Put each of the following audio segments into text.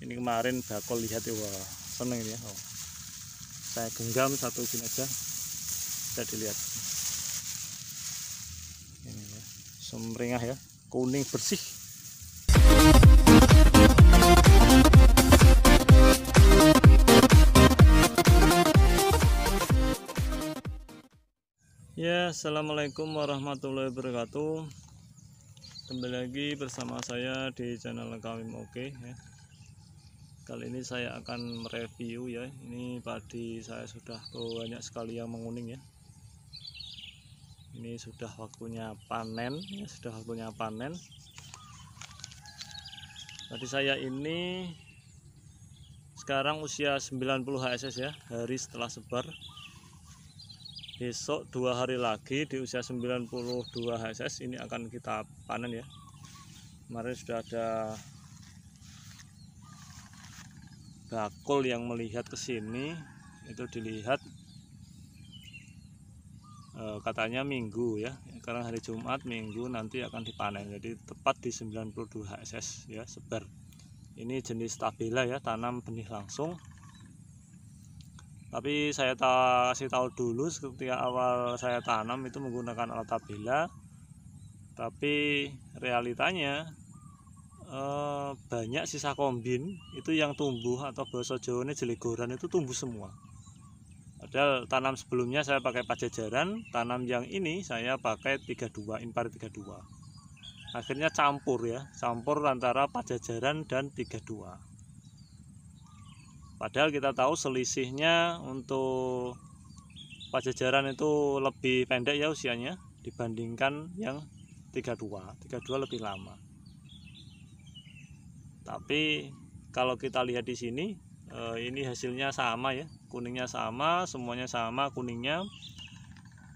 Ini kemarin bakul, lihat ya, wah seneng ini ya. Oh, saya genggam satu gini aja, bisa dilihat. Ini ya, sumringah ya, kuning bersih. Ya, assalamualaikum warahmatullahi wabarakatuh. Kembali lagi bersama saya di channel Kawim Oke ya. Kali ini saya akan mereview ya. Ini padi saya sudah banyak sekali yang menguning ya. Ini sudah waktunya panen ya, sudah waktunya panen. Padi saya ini sekarang usia 90 HSS ya, hari setelah sebar. Besok 2 hari lagi di usia 92 HSS ini akan kita panen ya. Kemarin sudah ada bakul yang melihat ke sini, itu dilihat katanya minggu ya, karena hari Jumat, minggu nanti akan dipanen. Jadi tepat di 92 HSS ya sebar. Ini jenis tabela ya, tanam benih langsung. Tapi saya kasih tahu dulu, ketika awal saya tanam itu menggunakan alat tabela, tapi realitanya banyak sisa kombin itu yang tumbuh, atau bahasa Jawanya jelegoran itu tumbuh semua. Padahal tanam sebelumnya saya pakai pajajaran, tanam yang ini saya pakai 32, impari 32. Akhirnya campur ya, campur antara pajajaran dan 32. Padahal kita tahu selisihnya untuk pajajaran itu lebih pendek ya usianya dibandingkan yang 32. 32 lebih lama. Tapi kalau kita lihat di sini, ini hasilnya sama ya, kuningnya sama, semuanya sama kuningnya.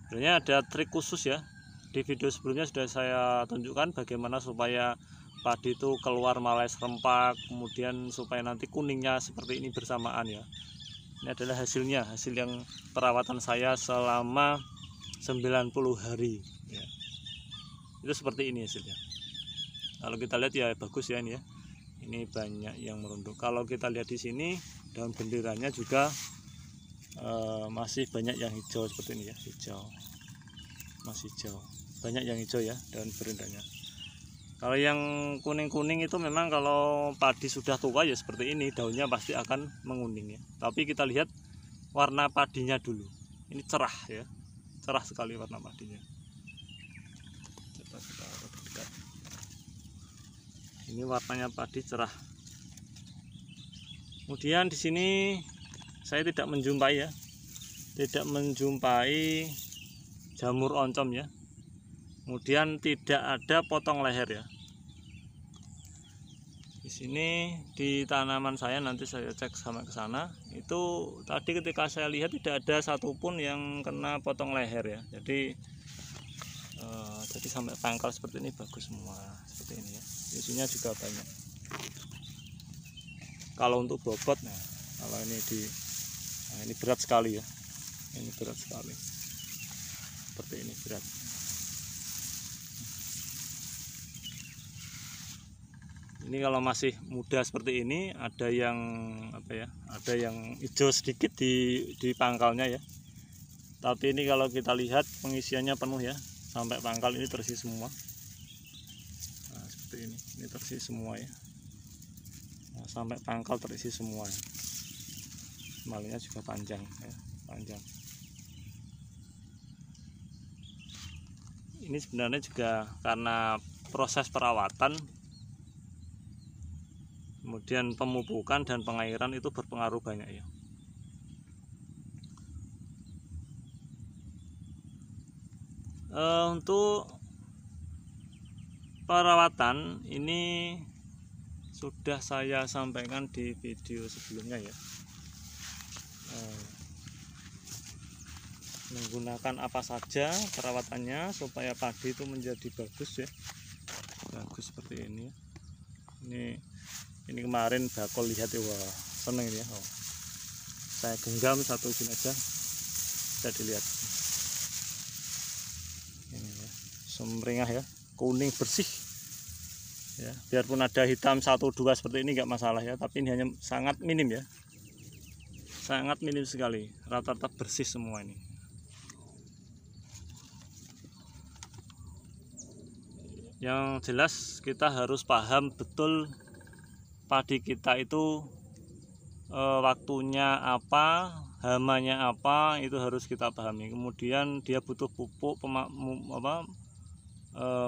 Sebenarnya ada trik khusus ya. Di video sebelumnya sudah saya tunjukkan bagaimana supaya padi itu keluar males rempak, kemudian supaya nanti kuningnya seperti ini bersamaan ya. Ini adalah hasilnya, hasil yang perawatan saya selama 90 hari ya. Itu seperti ini hasilnya. Kalau kita lihat ya bagus ya ini ya. Ini banyak yang merunduk. Kalau kita lihat di sini daun benderanya juga masih banyak yang hijau seperti ini ya, hijau. Masih hijau. Banyak yang hijau ya daun berendanya. Kalau yang kuning-kuning itu memang kalau padi sudah tua ya seperti ini, daunnya pasti akan menguning ya. Tapi kita lihat warna padinya dulu. Ini cerah ya. Cerah sekali warna padinya. Coba kita dekat. Ini warnanya padi cerah. Kemudian di sini saya tidak menjumpai ya. Tidak menjumpai jamur oncom ya. Kemudian tidak ada potong leher ya. Di sini di tanaman saya, nanti saya cek sampai ke sana. Itu tadi ketika saya lihat tidak ada satupun yang kena potong leher ya. Jadi sampai pangkal seperti ini bagus semua seperti ini ya. Isinya juga banyak. Kalau untuk bobot, nah kalau ini ini berat sekali ya. Ini berat sekali. Seperti ini berat. Ini kalau masih muda seperti ini ada yang apa ya? Ada yang hijau sedikit di pangkalnya ya. Tapi ini kalau kita lihat pengisiannya penuh ya. Sampai pangkal ini terisi semua. Nah, seperti ini. Ini terisi semua ya. Nah, sampai pangkal terisi semua. Malnya juga panjang ya, panjang. Ini sebenarnya juga karena proses perawatan, kemudian pemupukan dan pengairan itu berpengaruh banyak ya. Untuk perawatan ini sudah saya sampaikan di video sebelumnya ya. Menggunakan apa saja perawatannya supaya padi itu menjadi bagus ya, bagus seperti ini. Ini kemarin bakul, lihat ya, wah seneng ini ya. Oh, saya genggam satu gini aja, bisa dilihat. Ini ya, sumringah ya, kuning bersih. ya. Biarpun ada hitam 1-2 seperti ini nggak masalah ya, tapi ini hanya sangat minim ya, sangat minim sekali, rata-rata bersih semua ini. Yang jelas kita harus paham betul padi kita itu waktunya apa, hamanya apa, itu harus kita pahami. Kemudian dia butuh pupuk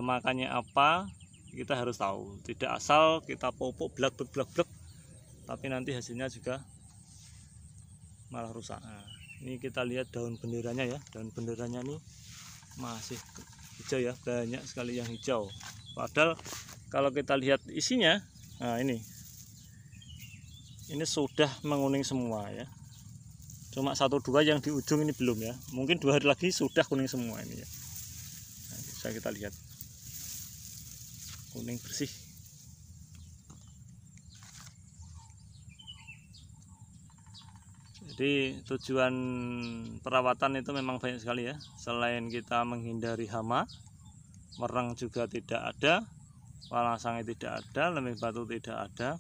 makannya apa, kita harus tahu. Tidak asal kita pupuk blak tapi nanti hasilnya juga malah rusak. Nah, ini kita lihat daun benderanya ya, daun benderanya ini masih hijau ya, banyak sekali yang hijau. Padahal kalau kita lihat isinya, nah ini sudah menguning semua ya. Cuma 1-2 yang di ujung ini belum ya. Mungkin 2 hari lagi sudah kuning semua ini ya. Nah, bisa kita lihat kuning bersih. Jadi tujuan perawatan itu memang banyak sekali ya. Selain kita menghindari hama, merang juga tidak ada, walasangnya tidak ada, lemih batu tidak ada.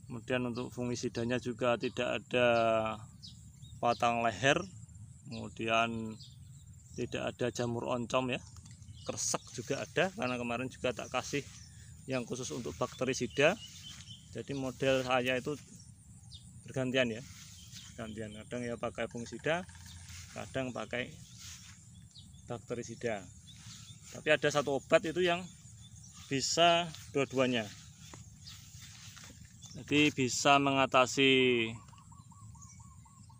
Kemudian untuk fungisidanya juga tidak ada batang leher, kemudian tidak ada jamur oncom ya. Kresek juga ada, karena kemarin juga tak kasih yang khusus untuk bakterisida. Jadi model saya itu bergantian ya, gantian, kadang ya pakai fungisida, kadang pakai bakterisida. Tapi ada satu obat itu yang bisa dua-duanya, jadi bisa mengatasi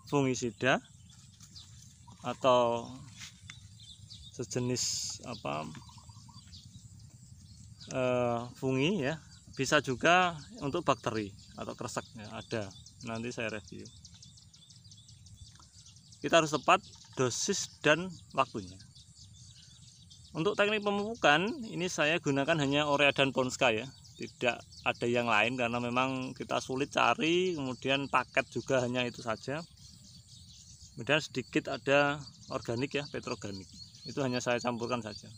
fungisida atau sejenis fungi ya, bisa juga untuk bakteri atau kreseknya ada, nanti saya review. Kita harus tepat dosis dan waktunya. Untuk teknik pemupukan ini saya gunakan hanya Orea dan Ponska ya, tidak ada yang lain karena memang kita sulit cari. Kemudian paket juga hanya itu saja. Kemudian sedikit ada organik ya, petroorganik, itu hanya saya campurkan saja.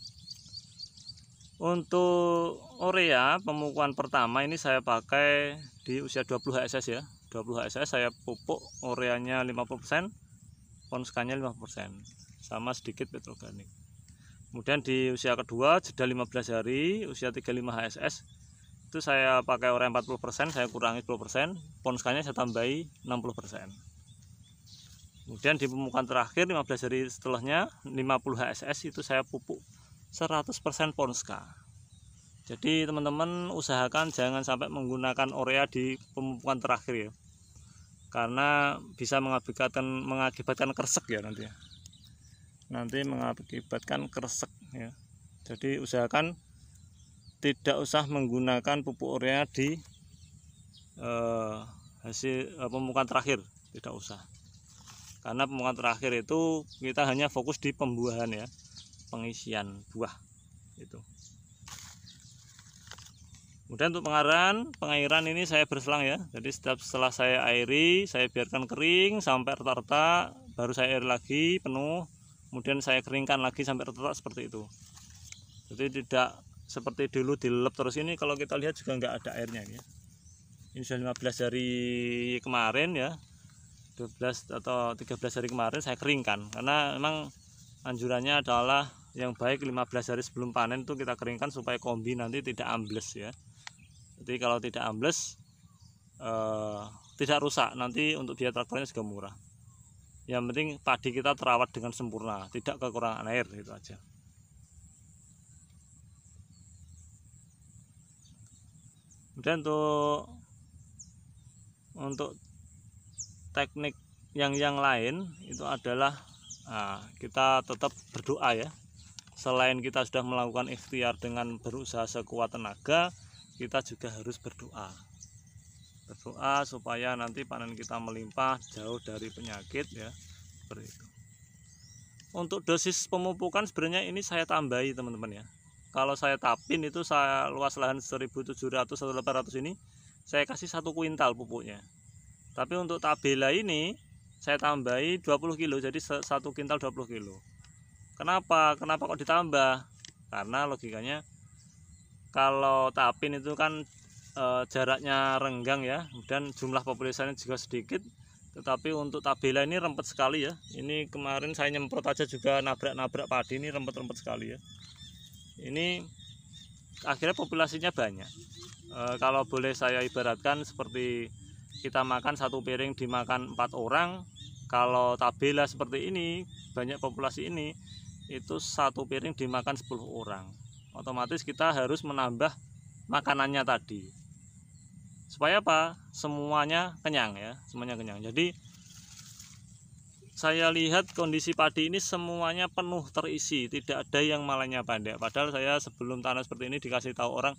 Untuk Orea pemupukan pertama ini saya pakai di usia 20 HSS ya, 20 HSS saya pupuk Oreanya 50%, Ponskanya 50%, sama sedikit petroorganik. Kemudian di usia kedua jeda 15 hari, usia 35 HSS itu saya pakai Orea 40%, saya kurangi 10%, Ponskanya saya tambahi 60%. Kemudian di pemupukan terakhir 15 hari setelahnya 50 HSS itu saya pupuk 100% Ponska. Jadi teman-teman usahakan jangan sampai menggunakan Orea di pemupukan terakhir ya, karena bisa mengakibatkan kresek ya nanti mengakibatkan kresek ya. Jadi usahakan tidak usah menggunakan pupuk Orea di hasil pemupukan terakhir, tidak usah, karena pemupukan terakhir itu kita hanya fokus di pembuahan ya, pengisian buah itu. Kemudian untuk pengairan ini saya berselang ya, jadi setelah saya airi, saya biarkan kering sampai rata-rata, baru saya air lagi penuh, kemudian saya keringkan lagi sampai rata-rata seperti itu. Jadi tidak seperti dulu dilelep terus. Ini kalau kita lihat juga nggak ada airnya ya. Ini sudah 15 hari kemarin ya, 12 atau 13 hari kemarin saya keringkan, karena memang anjurannya adalah yang baik 15 hari sebelum panen itu kita keringkan supaya kombi nanti tidak ambles ya. Jadi kalau tidak ambles tidak rusak, nanti untuk biaya traktornya juga murah. Yang penting padi kita terawat dengan sempurna, tidak kekurangan air, itu aja. Kemudian untuk teknik yang lain itu adalah kita tetap berdoa ya. Selain kita sudah melakukan ikhtiar dengan berusaha sekuat tenaga, kita juga harus berdoa supaya nanti panen kita melimpah, jauh dari penyakit ya, seperti itu. Untuk dosis pemupukan sebenarnya ini saya tambahi teman-teman ya. Kalau saya tapin itu saya luas lahan 1.700 atau 800 ini saya kasih 1 kuintal pupuknya. Tapi untuk tabela ini saya tambahi 20 kilo, jadi 1 kuintal 20 kilo. Kenapa kok ditambah? Karena logikanya Kalau tapin itu kan jaraknya renggang ya, dan jumlah populasinya juga sedikit. Tetapi untuk tabela ini rempet sekali ya. Ini kemarin saya nyemprot aja juga nabrak-nabrak padi, ini rempet-rempet sekali ya. Ini akhirnya populasinya banyak. Kalau boleh saya ibaratkan seperti kita makan satu piring dimakan 4 orang. Kalau tabela seperti ini, banyak populasi ini, itu satu piring dimakan 10 orang. Otomatis kita harus menambah makanannya tadi. Supaya apa? Semuanya kenyang ya, semuanya kenyang. Jadi saya lihat kondisi padi ini semuanya penuh terisi, tidak ada yang malahnya pendek. Padahal saya sebelum tanam seperti ini dikasih tahu orang,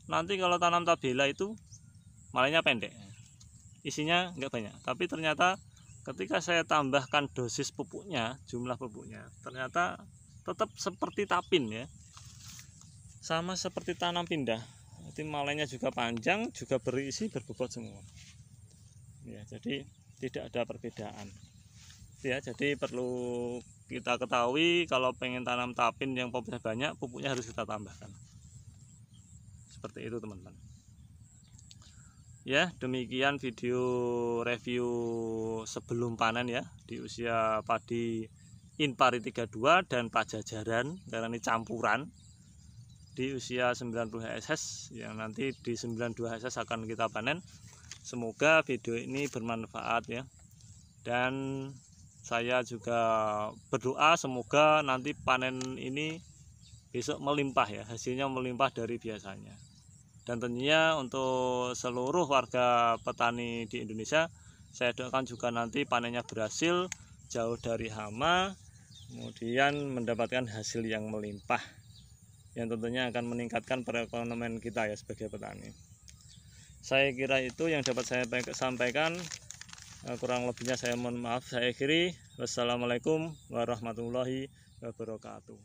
nanti kalau tanam tabela itu malahnya pendek, isinya enggak banyak. Tapi ternyata ketika saya tambahkan dosis pupuknya, jumlah pupuknya, ternyata tetap seperti tapin ya, sama seperti tanam pindah. Jadi malainya juga panjang, juga berisi, berbobot semua. Ya, jadi tidak ada perbedaan. Ya, jadi perlu kita ketahui kalau pengen tanam tapin yang populasinya banyak, pupuknya harus kita tambahkan. Seperti itu teman-teman. Ya, demikian video review sebelum panen ya, di usia padi Inpari 32 dan Pajajaran, karena ini campuran. Di usia 90 HSS yang nanti di 92 HSS akan kita panen. Semoga video ini bermanfaat ya, dan saya juga berdoa semoga nanti panen ini besok melimpah ya, hasilnya melimpah dari biasanya. Dan tentunya untuk seluruh warga petani di Indonesia, saya doakan juga nanti panennya berhasil, jauh dari hama, kemudian mendapatkan hasil yang melimpah, yang tentunya akan meningkatkan perekonomian kita ya sebagai petani. Saya kira itu yang dapat saya sampaikan. Kurang lebihnya saya mohon maaf. Saya akhiri. Wassalamualaikum warahmatullahi wabarakatuh.